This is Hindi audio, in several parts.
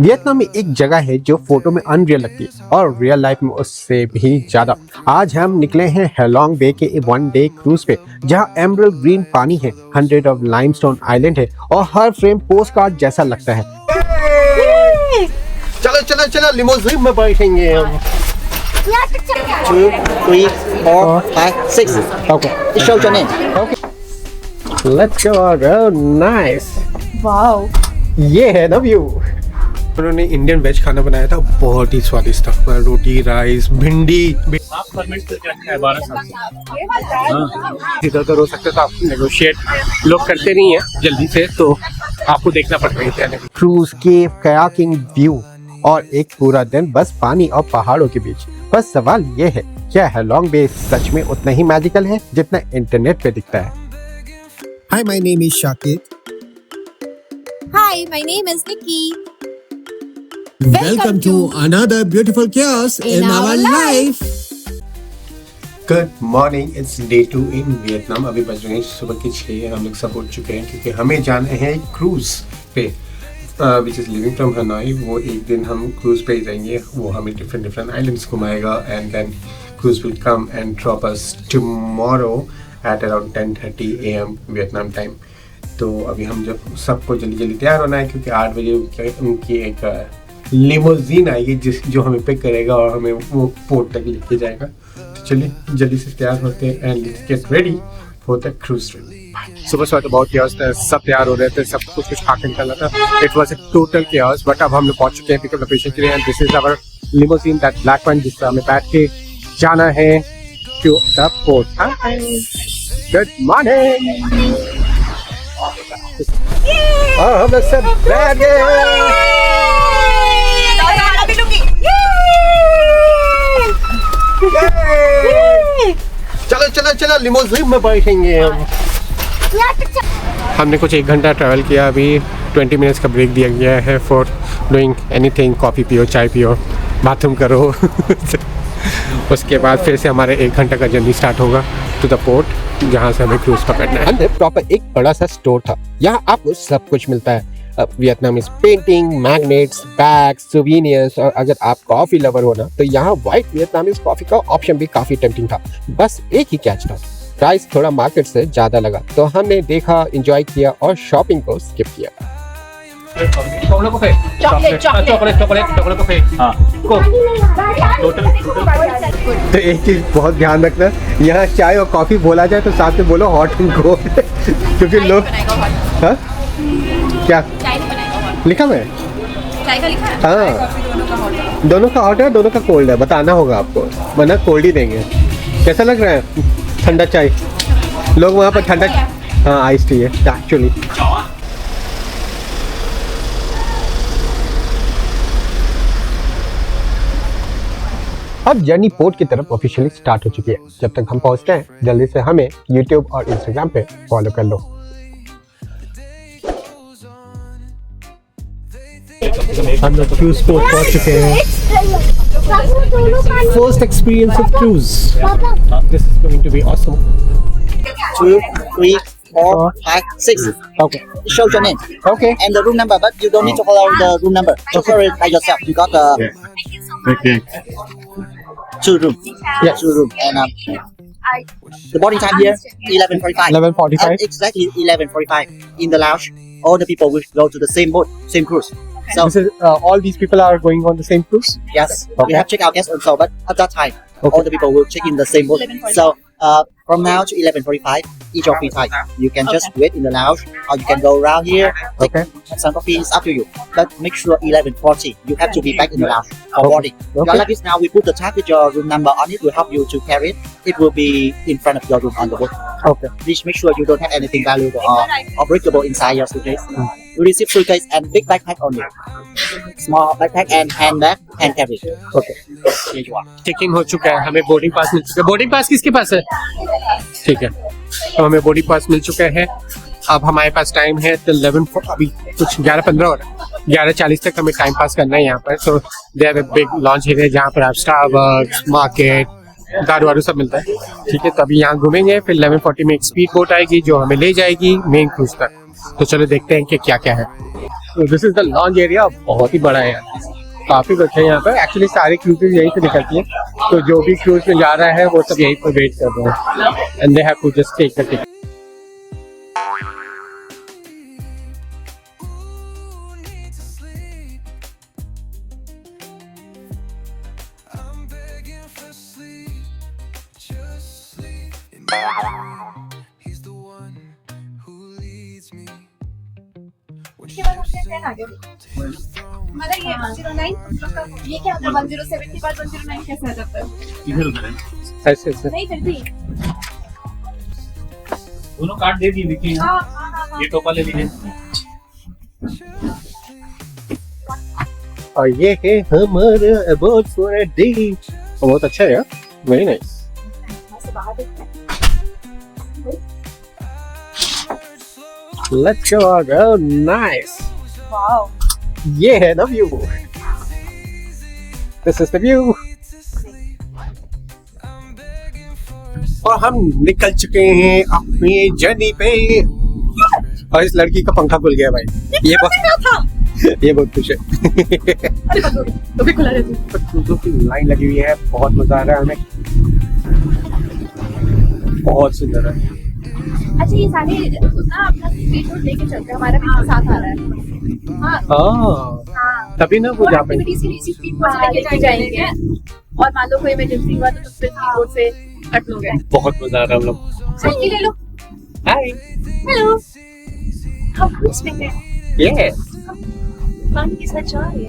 वियतनाम में एक जगह है जो फोटो में अनरियल लगती है और रियल लाइफ में उससे भी ज्यादा। आज हम निकले हैं हेलोंग बे के वन डे क्रूज पे, जहाँ एमरल्ड ग्रीन पानी है, 100 ऑफ लाइमस्टोन आइलैंड है और हर फ्रेम पोस्ट कार्ड जैसा लगता है। चलो चलो चलो लिमोजिन में बैठेंगे हम। 2, 3, 4, 5, 6. Okay. Show your name. Okay. Let's go. Nice. Wow, ये है ना व्यू। उन्होंने इंडियन वेज खाना बनाया था, बहुत ही स्वादिष्ट था। रोटी, राइस, भिंडी। आप परमिट करके रखा है 12 साल से। इधर उधर हो सकते तो आप नेगोशिएट लोग करते नहीं है जल्दी से, तो आपको देखना पड़ता है। क्रूज के कयाकिंग व्यू और एक पूरा दिन बस पानी और पहाड़ों के बीच। बस सवाल ये है, क्या हेलोंग बे सच में उतना ही मैजिकल है जितना इंटरनेट पे दिखता है? Hi, my name is Shakit. Hi, my name is Nikki. Welcome to another beautiful chaos in our life. Good morning, it's day 2 in Vietnam. अभी बज रहे हैं सुबह के 6। हम लोग सब उठ चुके हैं क्योंकि हमें जाना है क्रूज पे, which is living from Hanoi. वो एक दिन हम क्रूज पे ही जाएंगे, वो हमें डिफरेंट आइलैंड्स घुमाएगा and then cruise will come and drop us tomorrow at around 10:30 AM Vietnam time. तो अभी हम जब सबको जल्दी तैयार होना है क्योंकि 8 बजे उनकी एक लिमोजीन आएगी जो हमें पिक करेगा और हमें वो पोर्ट तक लेके जाएगा। तो चलिए जल्दी से तैयार होते हैं and let's get ready for the cruise trip. सुबह तो बहुत chaos था, सब तैयार हो रहे थे, सब कुछ खा के निकलना था। It was a total chaos, but अब हम लोग पहुंच चुके हैं पिकअप लोकेशन के लिए and this is our limousine, that black one जिससे हमें बैठ के जाना है to the port. Good morning. हम लोग सब बैठ गए। चलो चलो चलो लिमोजिन में बैठेंगे हम। हमने कुछ 1 घंटा ट्रैवल किया, अभी 20 मिनट्स का ब्रेक दिया गया है फॉर डूइंग एनीथिंग। कॉफ़ी पियो, चाय पियो, बाथरूम करो। उसके बाद फिर से हमारे 1 घंटा का जर्नी स्टार्ट होगा टू द पोर्ट, जहाँ से हमें क्रूज पकड़ना है। अंदर प्रॉपर एक बड़ा सा स्टोर था, यहाँ आपको सब कुछ मिलता है। Vietnamese painting, magnets, bags, souvenirs, और अगर आप कॉफी लवर हो ना तो यहाँ व्हाइट वियतनामीज कॉफी का ऑप्शन भी काफी टेम्पटिंग था। बस एक ही कैच था, प्राइस थोड़ा मार्केट से ज्यादा लगा, तो हमने देखा, एंजॉय किया और शॉपिंग को स्किप किया। तो एक चीज बहुत ध्यान रखना, यहाँ चाय और कॉफी बोला जाए तो साथ में बोलो हॉट एंड कोल्ड, क्योंकि लोग हाँ क्या लिखा है? चाय का लिखा है? हाँ, दोनों का हॉट है, दोनों का कोल्ड है, बताना होगा आपको, वरना कोल्ड ही देंगे। कैसा लग रहा है? ठंडा चाय, लोग वहाँ पर ठंडा, हाँ आइस टी है एक्चुअली। अब जर्नी पोर्ट की तरफ ऑफिशियली स्टार्ट हो चुकी है। जब तक हम पहुँचते हैं जल्दी से हमें यूट्यूब और इंस्टाग्राम पे फॉलो कर लो। हम लोग क्रूज पोर्ट पहुंच चुके हैं। First experience of cruise, this is going to be awesome. 2, 3, 4, 5, 6. Okay. Show your name. Okay. And the room number, but you don't need to follow the room number. Just follow it by yourself. You got Okay. 2 room. Yes. 2 room. And the boarding time here 11:45. 11:45. At exactly 11:45 in the lounge. All the people will go to the same boat, same cruise. So This is all these people are going on the same cruise. yes, Okay. we have checked out guests also, but at that time, Okay. all the people will check in the same boat. So from now to 11:45, each of you time, you can just wait in the lounge, or you can go around here, take Okay. some coffee. It's up to you. But make sure 11:40, you have to be back in the lounge for Okay. boarding. Okay. Like this now, we put the tag with your room number on it. Will help you to carry it. It will be in front of your room on the boat. Okay. Please make sure you don't have anything valuable or breakable inside your suitcase. You receive suitcase and big backpack only. Small backpack and handbag, hand carry. Okay. Here you are. Checking हो चुका है, हमें बोर्डिंग पास मिल चुका है। बोर्डिंग पास किसके पास है? ठीक है, तो हमें बोर्डिंग पास मिल चुका है। अब हमारे पास टाइम है तो 11, अभी कुछ 11:15 हो रहा है, 11:40 तक हमें टाइम पास करना है यहाँ पर। तो they have a big launch area जहाँ पर आप स्टारबक्स, मार्केट, दारू वारू सब मिलता है। ठीक है, तो अभी यहाँ घूमेंगे, फिर 11:40 में एक स्पीड बोट आएगी जो हमें ले जाएगी मेन क्रूज तक। तो चलो देखते हैं कि क्या क्या है। This is the launch area, बहुत ही बड़ा है यार, काफी बच्चे हैं यहाँ पर। एक्चुअली सारी क्रूजेज यहीं से निकलती हैं, तो जो भी क्रूज में जा रहा है वो सब यहीं पर वेट कर रहे हैं, and they have to just take the ticket. उसके बाद हमने 10 आ गए। हमारा ये 109, ये क्या होता है 107 के बाद 109 कैसे आ जाता है? ऐसे ऐसे नहीं फिर भी दोनों कार्ड दे दिए देखिए यहाँ। हाँ। ये टोपा ले लीजिए। और ये है हमारा अबाउट फॉर अ डे, बहुत अच्छा है यार, वेरी नाइस। से बाहर देखते हैं। Let's go around, nice. Wow, ये है ना view, this is the view. और हम निकल चुके हैं अपनी जर्नी पे, और इस लड़की का पंखा खुल गया भाई, ये बहुत खुश है। तो भी खुला रहती है। लाइन लगी हुई है, बहुत मजा आ रहा है हमें, बहुत सुंदर है। अच्छा ये सारे ना अपना स्ट्रीट फूड लेके चलते हैं, हमारा भी साथ आ रहा है। हाँ, तभी ना वो जा पाएंगे। एक्टिविटीज के लिए स्ट्रीट फूड लेके जाएंगे, और मान लो कोई इमरजेंसी हुआ तो स्ट्रीट फूड से हट लोगे। बहुत मजा आ रहा है हम लोग। सेल्फी ले लो। हाय, हेलो, हम क्रूज पे हैं, यस। पानी के साथ जा रहे हैं।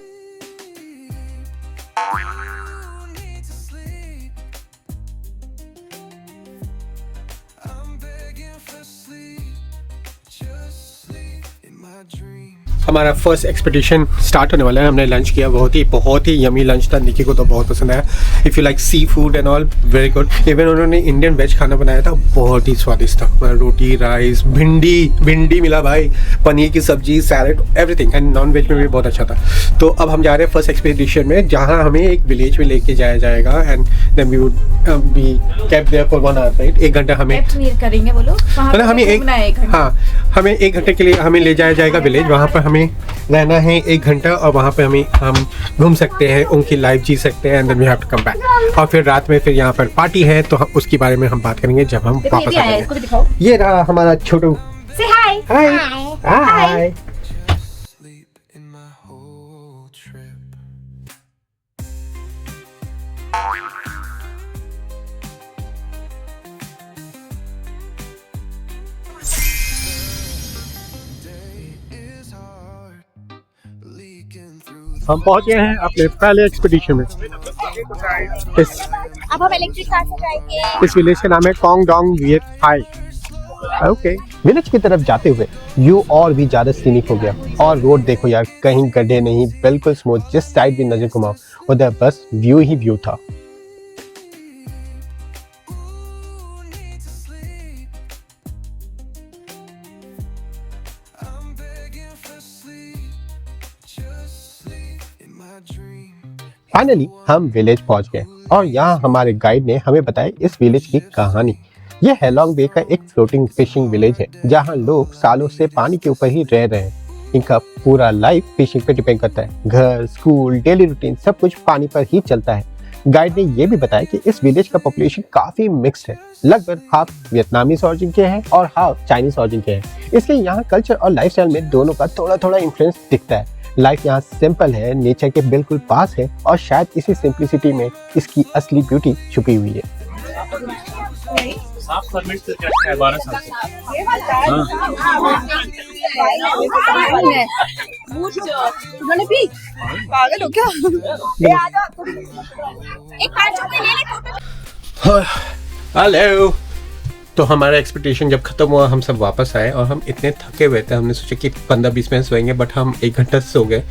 हमारा फर्स्ट एक्सपेडिशन स्टार्ट होने वाला है। हमने लंच किया, बहुत ही यमी लंच था, निकी को तो बहुत पसंद आया। If you like seafood and all, very good. Even उन्होंने इंडियन वेज खाना बनाया था, बहुत ही स्वादिष्ट था। हमारा रोटी, राइस, भिंडी मिला भाई, पनीर की सब्जी, salad, everything, and non veg में भी बहुत अच्छा था। तो अब हम जा रहे हैं फर्स्ट एक्सपेडिशन में, जहाँ हमें एक विलेज में लेके जाया जाएगा, and then we would be kept there for 1 hour, right. 1 घंटा हमें करेंगे वो लोग, मतलब हमें हमें 1 घंटे के लिए हमें ले जाया जाएगा विलेज, वहाँ पर हमें रहना है 1 घंटा, और वहाँ पे हम घूम सकते हैं, उनकी लाइफ जी सकते हैं, and then we have to come back. और फिर रात में फिर यहाँ पर पार्टी है, तो उसके बारे में हम बात करेंगे जब हम वापस आएंगे। ये रहा हमारा छोटू। Say hi. हाय हाय। हम पहुंच गए हैं अपने पहले एक्सपीडिशन में। अब हम इलेक्ट्रिक कार से जाएंगे। इस विलेज का नाम है Kong Dong Viet Hai. Okay, village की तरफ जाते हुए व्यू और भी ज्यादा सीनिक हो गया। और रोड देखो यार, कहीं गड्ढे नहीं, बिल्कुल स्मूथ, जिस साइड भी नजर घुमाओ उधर बस व्यू ही व्यू था। फाइनली हम विलेज पहुंच गए, और यहाँ हमारे गाइड ने हमें बताया इस विलेज की कहानी। यह हैलोंग बे का एक फ्लोटिंग फिशिंग विलेज है, जहाँ लोग सालों से पानी के ऊपर ही रह रहे हैं। इनका पूरा लाइफ फिशिंग पे डिपेंड करता है। घर, स्कूल, डेली रूटीन सब कुछ पानी पर ही चलता है। गाइड ने यह भी बताया कि इस विलेज का पॉपुलेशन काफी मिक्स्ड है, लगभग हाफ वियतनामीज ऑरिजिन के हैं और हाफ चाइनीज ऑरिजिन के हैं। इसलिए यहाँ कल्चर और लाइफस्टाइल में दोनों का थोड़ा थोड़ा इन्फ्लुएंस दिखता है। लाइफ यहाँ सिंपल है, नेचर के बिल्कुल पास है, और शायद इसी सिंपलिसिटी में इसकी असली ब्यूटी छुपी हुई है। साफ परमिट से क्या है 12 साल से। उन्होंने भी पागल हो क्या? आ जाओ, एक पाँच रुपए ले ले। हेलो। तो हमारा एक्सपेक्टेशन जब खत्म हुआ, हम सब वापस आए, और हम इतने थके हुए थे, हमने सोचा कि 15-20 मिनट सोएंगे, बट हम 1 घंटा सो गए।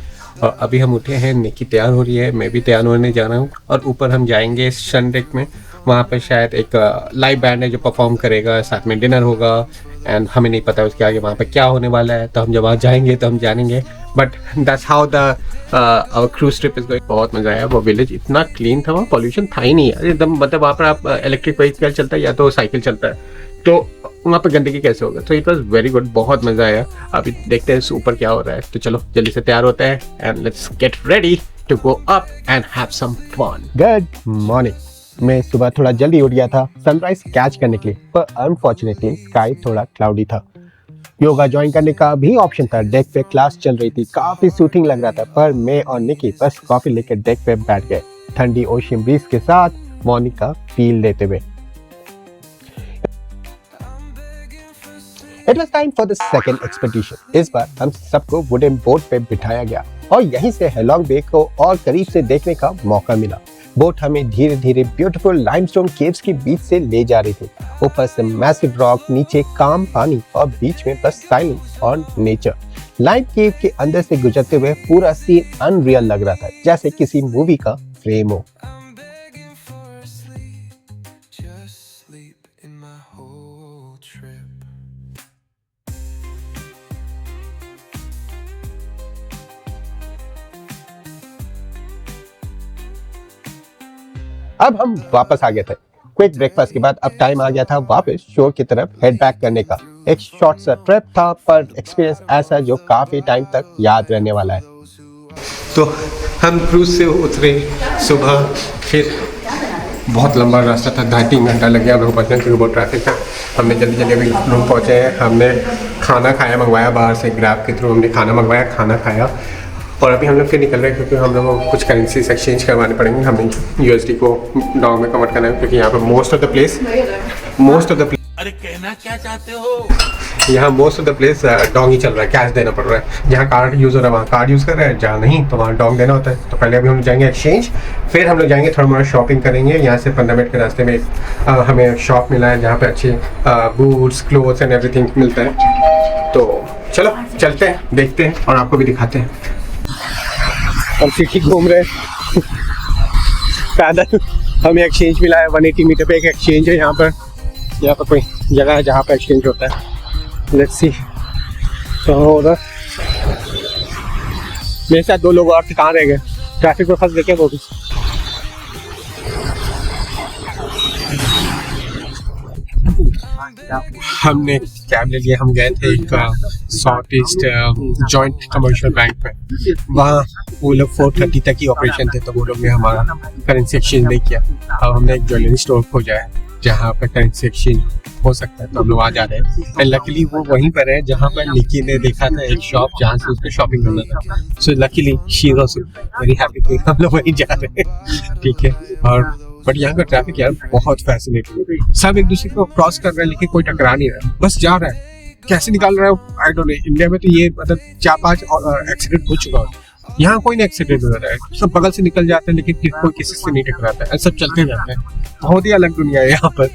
और अभी हम उठे हैं, निकी तैयार हो रही है, मैं भी तैयार होने जा रहा हूँ, और ऊपर हम जाएंगे सन डेक में। वहाँ पर शायद एक लाइव बैंड है जो परफॉर्म करेगा, साथ में डिनर होगा, एंड हमें नहीं पता उसके आगे वहाँ पर क्या होने वाला है। तो हम जब वहाँ जाएंगे तो हम जानेंगे, but that's how the our cruise trip is going. बहुत मजा आया। वो विलेज इतना क्लीन था, वहाँ पॉल्यूशन था ही नहीं यार, एकदम। मतलब वहाँ पर आप इलेक्ट्रिक व्हीकल चलता है या तो साइकिल चलता है, तो वहाँ पे गंदगी कैसे होगा। तो इट वॉज वेरी गुड, बहुत मजा आया। अभी देखते हैं ऊपर क्या हो रहा है, तो चलो जल्दी से तैयार होते हैं and let's get ready to go up and have some fun. Good morning. मैं सुबह थोड़ा जल्दी उठ गया था सनराइज कैच करने के लिए, पर अनफॉर्चुनेटली स्काई थोड़ा क्लाउडी था। योगा ज्वाइन करने का भी ऑप्शन था, डेक पे क्लास चल रही थी, काफी सूथिंग लग रहा था, पर मैं और निकी बस कॉफी लेकर डेक पे बैठ गए, ठंडी ओशियन ब्रीज के साथ मॉर्निंग का फील लेते हुए। It was time for the second expedition. इस बार हम सबको वुडन बोट पे बिठाया गया और यहीं से हेलॉन्ग बे को और करीब से देखने का मौका मिला। बोट हमें धीरे धीरे ब्यूटीफुल लाइमस्टोन केव्स के बीच से ले जा रही थी। ऊपर से मैसिव रॉक, नीचे काम पानी और बीच में बस साइलेंस और नेचर। लाइम केव के अंदर से गुजरते हुए पूरा सीन अनरियल लग रहा था, जैसे किसी मूवी का फ्रेम हो। अब हम वापस आ गए थे। क्विक ब्रेकफास्ट के बाद अब टाइम आ गया था वापस शोर की तरफ हेड बैक करने का। एक शॉर्ट सा ट्रिप था, पर एक्सपीरियंस ऐसा जो काफी टाइम तक याद रहने वाला है। तो हम क्रूज से उतरे सुबह, फिर बहुत लंबा रास्ता था, 2.5 घंटा लग गया हम लोग पहुँचने, क्योंकि बहुत ट्रैफिक था। हमने जल्दी जल्दी अभी रूम पहुँचे हैं। हमने खाना खाया, मंगवाया बाहर से, ग्रैब के थ्रू हमने खाना मंगवाया, खाना खाया और अभी हम लोग फिर निकल रहे हैं, क्योंकि हम लोगों को कुछ करेंसीज एक्सचेंज करवाने पड़ेंगे। हमें USD को डॉग में कन्वर्ट करना है, क्योंकि यहाँ पर मोस्ट ऑफ द प्लेस अरे कहना क्या चाहते हो? यहाँ most of the place dog ही चल रहा है, कैश देना पड़ रहा है। जहाँ कार्ड यूज़ हो रहा है वहाँ कार्ड यूज़ कर रहे हैं, जहाँ नहीं तो वहाँ डॉग देना होता है। तो पहले अभी हम लोग जाएंगे एक्सचेंज, फिर हम लोग जाएंगे थोड़ा मोड़ा शॉपिंग करेंगे। यहाँ से 15 मिनट के रास्ते में हमें शॉप मिला है जहाँ पे अच्छे बूट्स, क्लोथ्स एंड एवरीथिंग मिलता है। तो चलो चलते हैं, देखते हैं और आपको भी दिखाते हैं। हम सिटी घूम रहे हैं पैदल। हमें एक्सचेंज मिला है, 180 मीटर पे एक एक्सचेंज है। यहाँ पर कोई जगह है जहाँ पर एक्सचेंज होता है। Let's see. तो उधर मेरे साथ 2 लोग और कहाँ रह गए, ट्रैफिक में फंस गए क्या वो भी। हमने कैब ले लिया, हम गए थे एक south east joint commercial bank पे। वहाँ वो लोग 4:30 तक ही ऑपरेशन थे, तो वो लोग ने हमारा करेंसी एक्सचेंज नहीं किया। अब हमने एक ज्वेलरी स्टोर खोजा है जहाँ पर करेंसी एक्सचेंज हो सकता है, तो हम लोग आ जा रहे हैं। एंड लकीली वो वहीं पर है जहाँ पर निकी ने देखा था एक शॉप जहाँ से उसको शॉपिंग करना था। So luckily she is also very happy कि हम लोग वहीं जा रहे हैं, ठीक है। और बट यहाँ का ट्रैफिक यार बहुत फैसिनेटिंग, सब एक दूसरे को क्रॉस कर रहे हैं लेकिन कोई टकरा नहीं रहा, बस जा रहा है। कैसे निकाल रहा है आई डोंट नो। इंडिया में तो ये मतलब 4-5 एक्सीडेंट हो चुका है, यहाँ कोई नहीं एक्सीडेंट हो रहा है, सब बगल से निकल जाते हैं लेकिन कोई किसी से नहीं टकराता है, सब चलते जाते हैं। बहुत ही अलग दुनिया है यहाँ पर।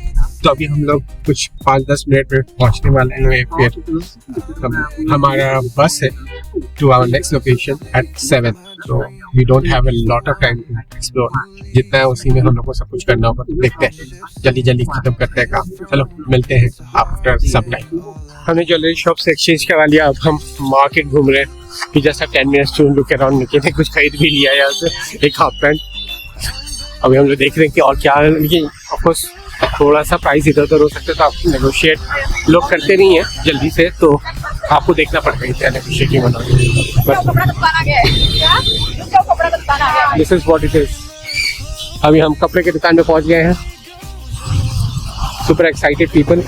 तो अभी हम लोग कुछ 5-10 मिनट में पहुँचने वाले हैं। फिर हमारा बस है to our next location at 7, so we don't have a lot of time to explore। जितना है उसी में हम लोग को सब कुछ करना होगा। देखते हैं, जल्दी जल्दी खत्म करते हैं काम। चलो मिलते हैं आफ्टर सम टाइम। हमने ज्वेलरी शॉप से एक्सचेंज करवा लिया, अब हम मार्केट घूम रहे हैं। कि just 10 minutes to look around. Nikki ने कुछ खरीद भी लिया यहाँ से, एक हाफ पैंट। अभी हम लोग देख रहे हैं कि और क्या है, लेकिन ऑफकोर्स थोड़ा सा प्राइस इधर उधर हो सकता है, तो आप नेगोशिएट लोग करते नहीं है जल्दी से, तो आपको देखना पड़ेगा क्या नेगोशिएटिंग होना। This is what it is. अभी हम कपड़े की दुकान में पहुंच गए हैं। Super excited people.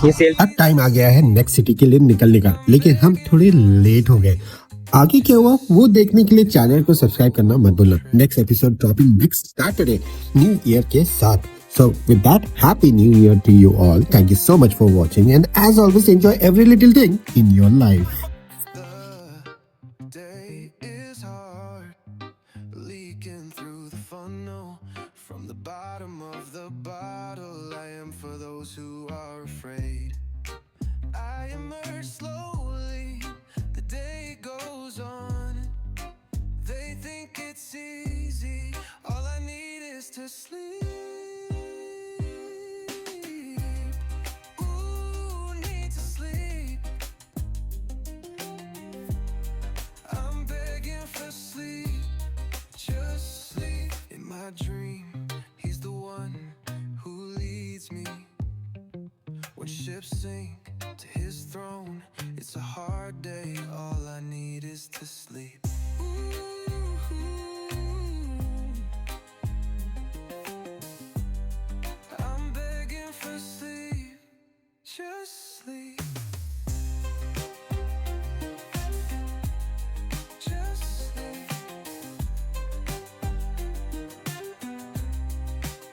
ये सेल। अब टाइम आ गया है नेक्स्ट सिटी के लिए निकलने का, लेकिन हम थोड़े लेट हो गए। आगे क्या हुआ वो देखने के लिए चैनल को सब्सक्राइब करना मत भूलना। Next episode dropping next Saturday new year के साथ। So with that, happy new year to you all. Thank you so much for watching, and as always, enjoy every little thing in your life. Day is hard, leaking through the funnel from the bottom of the bottle. I am for those who are afraid. I emerge slowly, the day goes on. They think it's easy, all I need is to sleep. My dream, he's the one who leads me. ships sink to his throne, it's a hard day. All I need is to sleep. I'm begging for sleep, just sleep. Just sleep.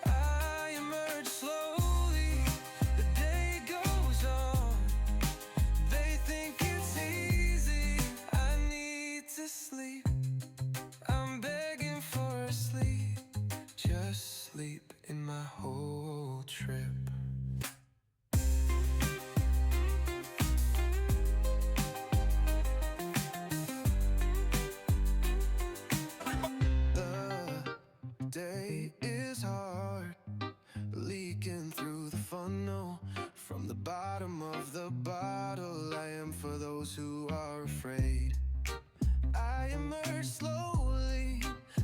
I emerge slowly, the day goes on. They think it's easy, I need to sleep. I'm begging for a sleep, just sleep in my whole trip. The day is hard, leaking through the funnel. From the bottom of the bottle, I am for those who are afraid. I emerge slowly,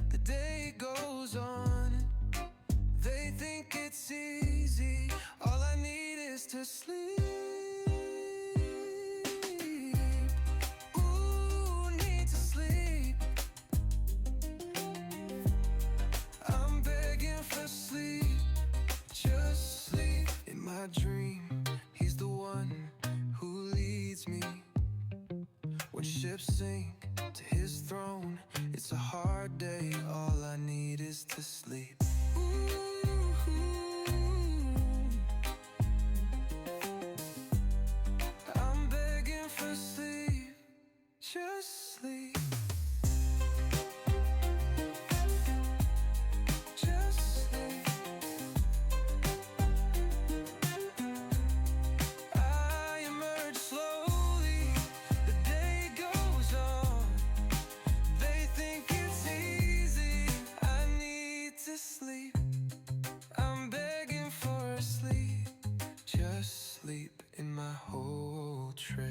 the day goes on. They think it's easy, all I need is to sleep. Ooh, need to sleep. I'm begging for sleep, just sleep. In my dream, he's the one who leads me. When ships sink to his throne, it's a hard day. All I need is to sleep. I'm begging for sleep, just sleep. Just sleep. I emerge slowly, the day goes on. They think it's easy, I need to sleep. I'm begging for a sleep, just sleep in my whole trip.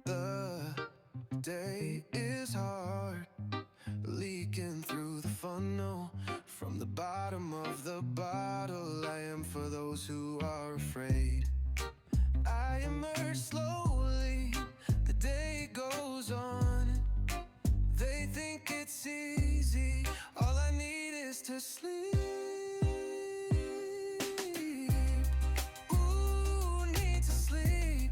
The day is hard, leaking through the funnel. From the bottom of the bottle, I am for those who are afraid. I emerge slowly, the day goes on. They think it's easy, all I need is to sleep. Ooh, need to sleep.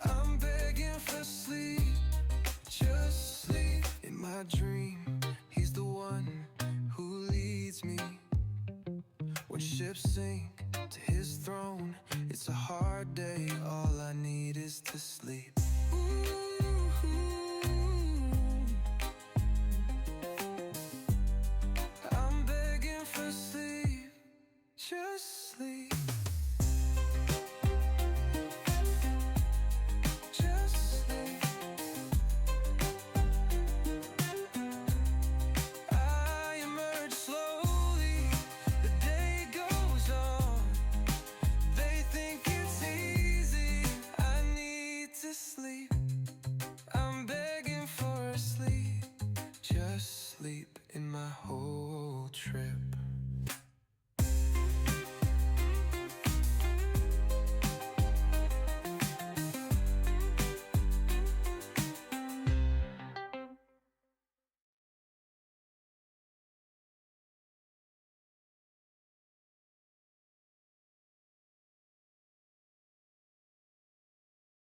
I'm begging for sleep, just sleep. In my dream, he's the one who leads me. When ships sink to his throne, it's a hard day. All I need is to sleep. Ooh.